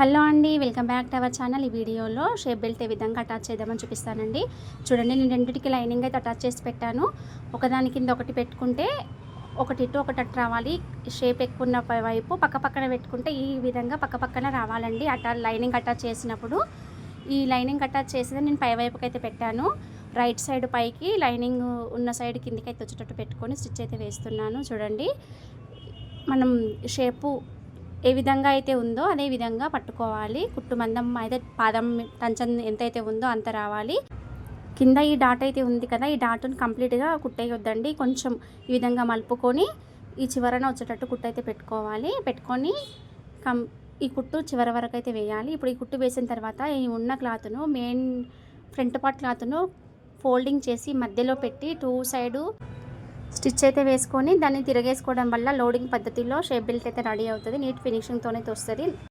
Hello అండి, welcome back to our channel. ఈ వీడియోలో షేప్ బెల్ట్ ఏ విధంగా అటాచ్ చేద్దామని చూపిస్తానండి. చూడండి, నేను రెండింటికి లైనింగ్ అయితే అటాచ్ చేసి పెట్టాను. ఒకదాని కింద ఒకటి పెట్టుకుంటే ఒకటి ఇటు ఒకటి అటు రావాలి. షేప్ ఎక్కువ ఉన్న వైపు పక్క పక్కన పెట్టుకుంటే ఈ విధంగా పక్క పక్కన రావాలండి. లైనింగ్ అటాచ్ చేసినప్పుడు ఈ లైనింగ్ అటాచ్ చేసేది నేను పై వైపుకి అయితే పెట్టాను. రైట్ సైడ్ పైకి, లైనింగ్ ఉన్న సైడ్ కిందికి అయితే వచ్చేటట్టు పెట్టుకొని స్టిచ్ అయితే వేస్తున్నాను. చూడండి, మనం షేపు ఏ విధంగా అయితే ఉందో అదే విధంగా పట్టుకోవాలి. కుట్టు మందం అయితే పాదం టంచన్ ఎంతైతే ఉందో అంత రావాలి. కింద ఈ డాట్ అయితే ఉంది కదా, ఈ డాట్ని కంప్లీట్గా కుట్టేయొద్దండి. కొంచెం ఈ విధంగా మలుపుకొని ఈ చివరన వచ్చేటట్టు కుట్టు అయితే పెట్టుకొని ఈ కుట్టు చివరి వరకు అయితే వేయాలి. ఇప్పుడు ఈ కుట్టు వేసిన తర్వాత ఈ ఉన్న క్లాత్ను, మెయిన్ ఫ్రంట్ పార్ట్ క్లాత్ను ఫోల్డింగ్ చేసి మధ్యలో పెట్టి టూ సైడు స్టిచ్ అయితే వేసుకొని దాన్ని తిరగేసుకోవడం వల్ల లోడింగ్ పద్ధతిలో షేప్ బెల్ట్ అయితే రెడీ అవుతుంది. నీట్ ఫినిషింగ్తో అయితే వస్తుంది.